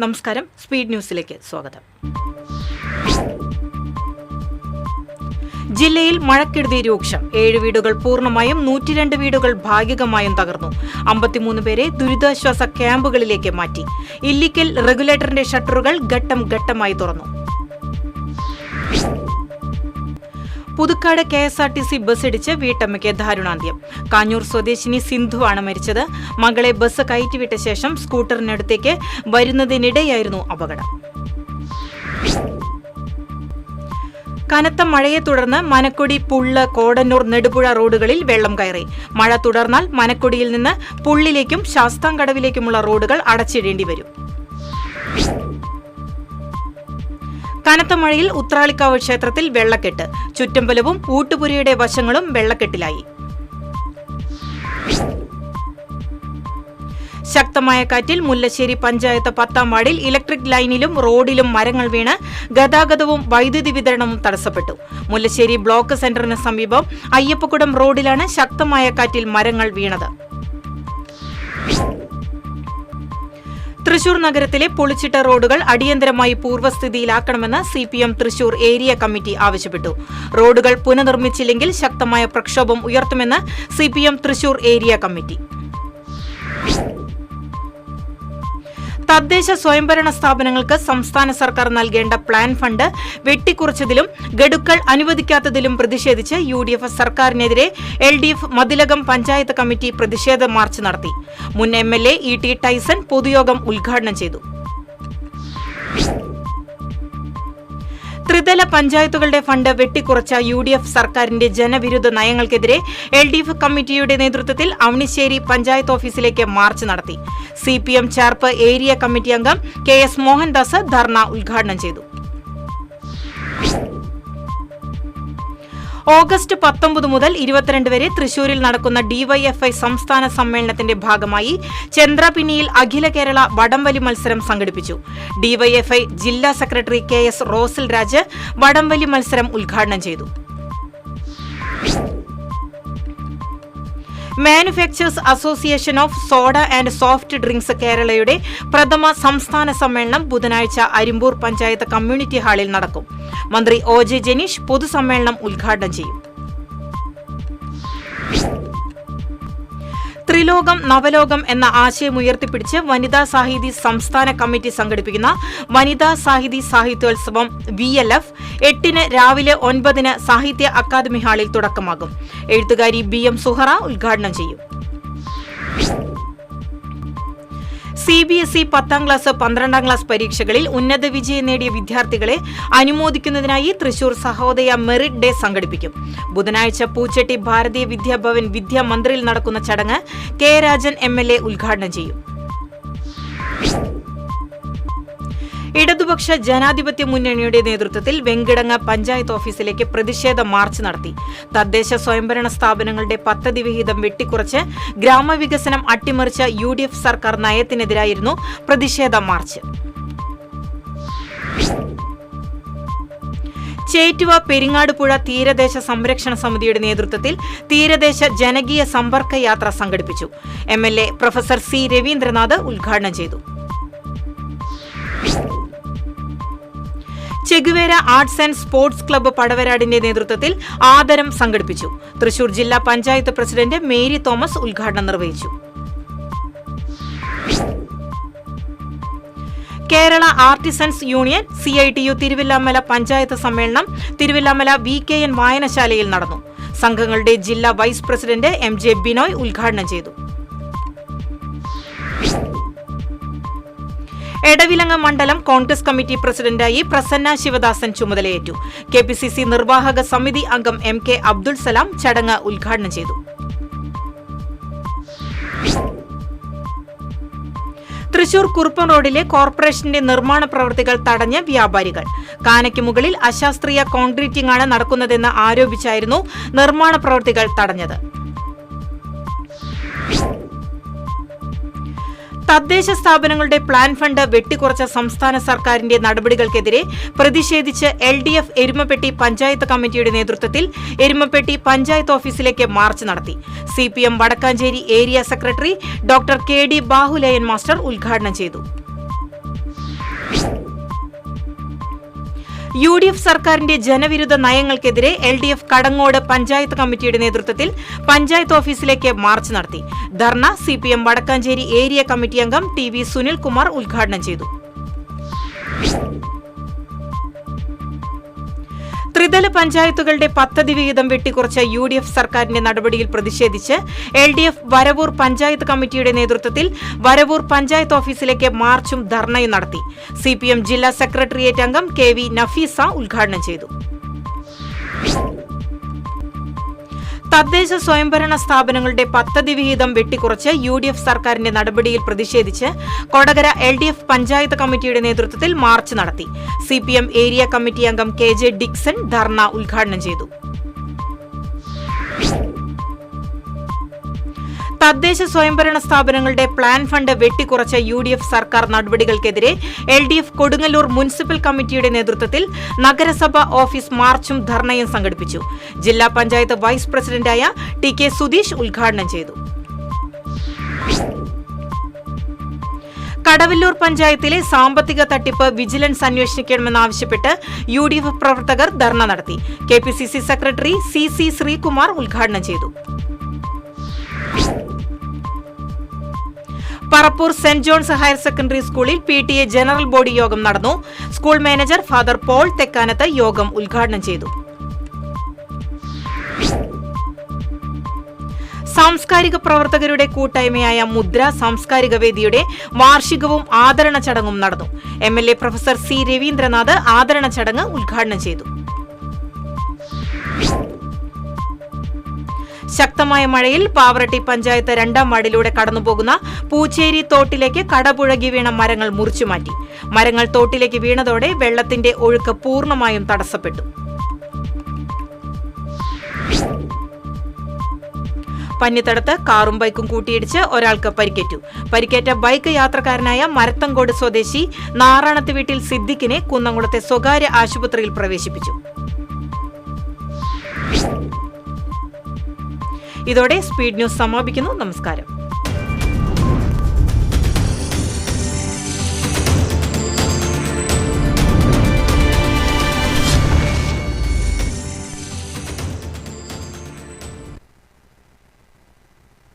നമസ്കാരം, സ്പീഡ് ന്യൂസിലേക്ക് സ്വാഗതം. ജില്ലയിൽ മഴക്കെടുതി രൂക്ഷം. 7 വീടുകൾ പൂർണ്ണമായും 102 വീടുകൾ ഭാഗികമായും തകർന്നു. 53 പേരെ ദുരിതാശ്വാസ ക്യാമ്പുകളിലേക്ക് മാറ്റി. ഇല്ലിക്കൽ റെഗുലേറ്ററിന്റെ ഷട്ടറുകൾ ഘട്ടം ഘട്ടമായി തുറന്നു. പുതുക്കാട് KSRTC ബസ്സിടിച്ച് വീട്ടമ്മയ്ക്ക് ദാരുണാന്ത്യം. കാഞ്ഞൂർ സ്വദേശിനി സിന്ധുവാണ് മരിച്ചത്. മകളെ ബസ് കയറ്റിവിട്ട ശേഷം സ്കൂട്ടറിനടുത്തേക്ക് വരുന്നതിനിടെയായിരുന്നു അപകടം. കനത്ത മഴയെ തുടർന്ന് മനക്കൊടി, പുള്ള്, കോടന്നൂർ, നെടുപുഴ റോഡുകളിൽ വെള്ളം കയറി. മഴ തുടർന്നാൽ മനക്കൊടിയിൽ നിന്ന് പുള്ളിലേക്കും ശാസ്താംകടവിലേക്കുമുള്ള റോഡുകൾ അടച്ചിടേണ്ടി വരും. കനത്ത മഴയിൽ ഉത്രാളിക്കാവ് ക്ഷേത്രത്തിൽ വെള്ളക്കെട്ട്. ചുറ്റമ്പലവും ഊട്ടുപുരയുടെ വശങ്ങളും വെള്ളക്കെട്ടിലായി. ശക്തമായ കാറ്റിൽ മുല്ലശ്ശേരി പഞ്ചായത്ത് 10-ാം വാർഡിൽ ഇലക്ട്രിക് ലൈനിലും റോഡിലും മരങ്ങൾ വീണ് ഗതാഗതവും വൈദ്യുതി വിതരണവും തടസ്സപ്പെട്ടു. മുല്ലശ്ശേരി ബ്ലോക്ക് സെന്ററിന് സമീപം അയ്യപ്പക്കുടം റോഡിലാണ് ശക്തമായ കാറ്റിൽ മരങ്ങൾ വീണത്. തൃശൂർ നഗരത്തിലെ പൊളിച്ചിട്ട റോഡുകൾ അടിയന്തരമായി പൂർവ്വസ്ഥിതിയിലാക്കണമെന്ന് CPM തൃശൂർ ഏരിയ കമ്മിറ്റി ആവശ്യപ്പെട്ടു. റോഡുകൾ പുനർനിർമ്മിച്ചില്ലെങ്കിൽ ശക്തമായ പ്രക്ഷോഭം ഉയർത്തുമെന്ന് CPM തൃശൂർ ഏരിയ കമ്മിറ്റി. തദ്ദേശ സ്വയംഭരണ സ്ഥാപനങ്ങൾക്ക് സംസ്ഥാന സർക്കാർ നൽകേണ്ട പ്ലാൻ ഫണ്ട് വെട്ടിക്കുറച്ചതിലും ഗഡുക്കൾ അനുവദിക്കാത്തതിലും പ്രതിഷേധിച്ച് UDF സർക്കാരിനെതിരെ LDF മതിലകം പഞ്ചായത്ത് കമ്മിറ്റി പ്രതിഷേധ മാർച്ച് നടത്തി. മുൻ MLA E.T. ടൈസൺ പൊതുയോഗം ഉദ്ഘാടനം ചെയ്തു. ത്രിതല പഞ്ചായത്തുകളുടെ ഫണ്ട് വെട്ടിക്കുറച്ച UDF സർക്കാരിന്റെ ജനവിരുദ്ധ നയങ്ങൾക്കെതിരെ LDF കമ്മിറ്റിയുടെ നേതൃത്വത്തിൽ അവണിശ്ശേരി പഞ്ചായത്ത് ഓഫീസിലേക്ക് മാർച്ച് നടത്തി. CPM ചേർപ്പ് ഏരിയ കമ്മിറ്റി അംഗം KS മോഹൻദാസ് ധർണ ഉദ്ഘാടനം ചെയ്തു. ഓഗസ്റ്റ് 19 മുതൽ 22 വരെ തൃശൂരിൽ നടക്കുന്ന DYFI സംസ്ഥാന സമ്മേളനത്തിന്റെ ഭാഗമായി ചന്ദ്രപിന്നിയിൽ അഖില കേരള വടംവലി മത്സരം സംഘടിപ്പിച്ചു. DYFI ജില്ലാ സെക്രട്ടറി KS റോസൽ രാജ് വടംവലി മത്സരം ഉദ്ഘാടനം ചെയ്തു. Manufacturers association of soda and soft drinks കേരളയുടെ പ്രഥമ സംസ്ഥാന സമ്മേളനം ബുധനാഴ്ച അരിമ്പൂർ പഞ്ചായത്ത് കമ്മ്യൂണിറ്റി ഹാളിൽ നടക്കും. മന്ത്രി OJ ജനീഷ് പൊതുസമ്മേളനം ഉദ്ഘാടനം ചെയ്യും. ത്രിലോകം നവലോകം എന്ന ആശയം ഉയർത്തിപ്പിടിച്ച് വനിതാ സാഹിതി സംസ്ഥാന കമ്മിറ്റി സംഘടിപ്പിക്കുന്ന വനിതാ സാഹിതി സാഹിത്യോത്സവം VLF 8-ന് രാവിലെ 9-ന് സാഹിത്യ അക്കാദമി ഹാളിൽ തുടക്കമാകും. എഴുത്തുകാരി BM സുഹറ ഉദ്ഘാടനം ചെയ്യും. CBSE 10-ാം ക്ലാസ് 12-ാം ക്ലാസ് പരീക്ഷകളിൽ ഉന്നത വിജയം നേടിയ വിദ്യാർത്ഥികളെ അനുമോദിക്കുന്നതിനായി തൃശൂർ സഹോദയ മെറിറ്റ് ഡേ സംഘടിപ്പിക്കും. ബുധനാഴ്ച പൂച്ചെട്ടി ഭാരതീയ വിദ്യാഭവൻ വിദ്യാമന്ദിറിൽ നടക്കുന്ന ചടങ്ങ് K. രാജൻ MLA ഉദ്ഘാടനം ചെയ്യും. ഇടതുപക്ഷ ജനാധിപത്യ മുന്നണിയുടെ നേതൃത്വത്തിൽ വെങ്കിടങ്ങ് പഞ്ചായത്ത് ഓഫീസിലേക്ക് പ്രതിഷേധ മാർച്ച് നടത്തി. തദ്ദേശ സ്വയംഭരണ സ്ഥാപനങ്ങളുടെ പദ്ധതി വിഹിതം വെട്ടിക്കുറച്ച് ഗ്രാമവികസനം അട്ടിമറിച്ച UDF സർക്കാർ നയത്തിനെതിരായിരുന്നു പ്രതിഷേധ മാർച്ച്. ചേറ്റുവ പെരിങ്ങാടുപുഴ തീരദേശ സംരക്ഷണ സമിതിയുടെ നേതൃത്വത്തിൽ തീരദേശ ജനകീയ സമ്പർക്ക യാത്ര സംഘടിപ്പിച്ചു. MLA professor C. രവീന്ദ്രനാഥ് ഉദ്ഘാടനം ചെയ്തു. Che Guevara arts and sports club പടവരാടിന്റെ നേതൃത്വത്തിൽ ആദരം സംഘടിപ്പിച്ചു. തൃശൂർ ജില്ലാ പഞ്ചായത്ത് പ്രസിഡന്റ് മേരി തോമസ് ഉദ്ഘാടനം നിർവഹിച്ചു. Kerala artisans union CITU Thiruvilwamala panchayat സമ്മേളനം തിരുവില്ലാമല VKN വായനശാലയിൽ നടന്നു. സംഘങ്ങളുടെ ജില്ലാ വൈസ് പ്രസിഡന്റ് MJ ബിനോയ് ഉദ്ഘാടനം ചെയ്തു. എടവിലങ്ങ് മണ്ഡലം കോൺഗ്രസ് കമ്മിറ്റി പ്രസിഡന്റായി പ്രസന്ന ശിവദാസൻ ചുമതലയേറ്റു. KPCC നിർവാഹക സമിതി അംഗം MK അബ്ദുൾ സലാം ചടങ്ങ് ഉദ്ഘാടനം ചെയ്തു. തൃശൂർ കുറുപ്പം റോഡിലെ കോർപ്പറേഷന്റെ നിർമ്മാണ പ്രവൃത്തികൾ തടഞ്ഞ വ്യാപാരികൾ. കാനയ്ക്ക് മുകളിൽ അശാസ്ത്രീയ കോൺക്രീറ്റിംഗാണ് നടക്കുന്നതെന്ന് ആരോപിച്ചായിരുന്നു നിർമ്മാണ പ്രവൃത്തികൾ തടഞ്ഞത്. തദ്ദേശ സ്ഥാപനങ്ങളുടെ പ്ലാൻ ഫണ്ട് വെട്ടിക്കുറച്ച സംസ്ഥാന സർക്കാരിന്റെ നടപടികൾക്കെതിരെ പ്രതിഷേധിച്ച് LDF എരുമപ്പെട്ടി പഞ്ചായത്ത് കമ്മിറ്റിയുടെ നേതൃത്വത്തിൽ എരുമപ്പെട്ടി പഞ്ചായത്ത് ഓഫീസിലേക്ക് മാർച്ച് നടത്തി. CPM Vadakkanchery area secretary doctor KD Bahuleyan master ഉദ്ഘാടനം ചെയ്തു. UDF സർക്കാരിന്റെ ജനവിരുദ്ധ നയങ്ങൾക്കെതിരെ LDF കടങ്ങോട് പഞ്ചായത്ത് കമ്മിറ്റിയുടെ നേതൃത്വത്തിൽ പഞ്ചായത്ത് ഓഫീസിലേക്ക് മാർച്ച് നടത്തി. ധർണ CPM വടക്കാഞ്ചേരി ഏരിയ കമ്മിറ്റി അംഗം TV സുനിൽകുമാർ ഉദ്ഘാടനം ചെയ്തു. ത്രിതല പഞ്ചായത്തുകളുടെ പദ്ധതി വിഹിതം വെട്ടിക്കുറച്ച UDF സർക്കാരിന്റെ നടപടിയിൽ പ്രതിഷേധിച്ച് LDF വരവൂർ പഞ്ചായത്ത് കമ്മിറ്റിയുടെ നേതൃത്വത്തിൽ വരവൂർ പഞ്ചായത്ത് ഓഫീസിലേക്ക് മാർച്ചും ധർണയും നടത്തി. CPM ജില്ലാ സെക്രട്ടേറിയറ്റ് അംഗം KV നഫീസ ഉദ്ഘാടനം ചെയ്തു. തദ്ദേശ സ്വയംഭരണ സ്ഥാപനങ്ങളുടെ പദ്ധതി വിഹിതം വെട്ടിക്കുറച്ച് UDF സർക്കാരിന്റെ നടപടിയിൽ പ്രതിഷേധിച്ച് കൊടകര LDF പഞ്ചായത്ത് കമ്മിറ്റിയുടെ നേതൃത്വത്തിൽ മാർച്ച് നടത്തി. CPM ഏരിയ കമ്മിറ്റി അംഗം KJ ഡിക്സൺ ധർണ ഉദ്ഘാടനം ചെയ്തു. തദ്ദേശ സ്വയംഭരണ സ്ഥാപനങ്ങളുടെ പ്ലാൻ ഫണ്ട് വെട്ടിക്കുറച്ച UDF സർക്കാർ നടപടികൾക്കെതിരെ LDF കൊടുങ്ങല്ലൂർ മുനിസിപ്പൽ കമ്മിറ്റിയുടെ നേതൃത്വത്തിൽ നഗരസഭ ഓഫീസ് മാർച്ചും ധർണയും സംഘടിപ്പിച്ചു. ജില്ലാ പഞ്ചായത്ത് വൈസ് പ്രസിഡന്റായ TK സുധീഷ് ഉദ്ഘാടനം ചെയ്തു. കടവല്ലൂർ പഞ്ചായത്തിലെ സാമ്പത്തിക തട്ടിപ്പ് വിജിലൻസ് അന്വേഷിക്കണമെന്നാവശ്യപ്പെട്ട് UDF പ്രവർത്തകർ ധർണ നടത്തി. KPCC സെക്രട്ടറി CC ശ്രീകുമാർ ഉദ്ഘാടനം ചെയ്തു. Parappur saint Johns higher secondary സ്കൂളിൽ PTA ജനറൽ ബോഡി യോഗം നടന്നു. School manager father Paul Thekkanath യോഗം ഉദ്ഘാടനം ചെയ്തു. സാംസ്കാരിക പ്രവർത്തകരുടെ കൂട്ടായ്മയായ മുദ്ര സാംസ്കാരിക വേദിയുടെ വാർഷികവും ആദരണ ചടങ്ങും നടന്നു. MLA പ്രൊഫസർ C രവീന്ദ്രനാഥ് ആദരണ ചടങ്ങ് ഉദ്ഘാടനം ചെയ്തു. ശക്തമായ മഴയിൽ പാവറട്ടി പഞ്ചായത്ത് 2ാം വാർഡിലൂടെ കടന്നുപോകുന്ന പൂച്ചേരി തോട്ടിലേക്ക് കടപുഴകി വീണ മരങ്ങൾ മുറിച്ചുമാറ്റി. മരങ്ങൾ തോട്ടിലേക്ക് വീണതോടെ വെള്ളത്തിന്റെ ഒഴുക്ക് പൂർണ്ണമായും തടസ്സപ്പെട്ടു. പന്നിത്തടത്ത് കാറും ബൈക്കും കൂട്ടിയിടിച്ച് ഒരാൾക്ക് പരിക്കേറ്റു. പരിക്കേറ്റ ബൈക്ക് യാത്രക്കാരനായ മരത്തങ്കോട് സ്വദേശി നാറാണത്ത് വീട്ടിൽ സിദ്ദിഖിനെ കുന്നംകുളത്തെ സ്വകാര്യ ആശുപത്രിയിൽ പ്രവേശിപ്പിച്ചു. ഇതോടെ സ്പീഡ് ന്യൂസ് സമാപിക്കുന്നു. നമസ്കാരം.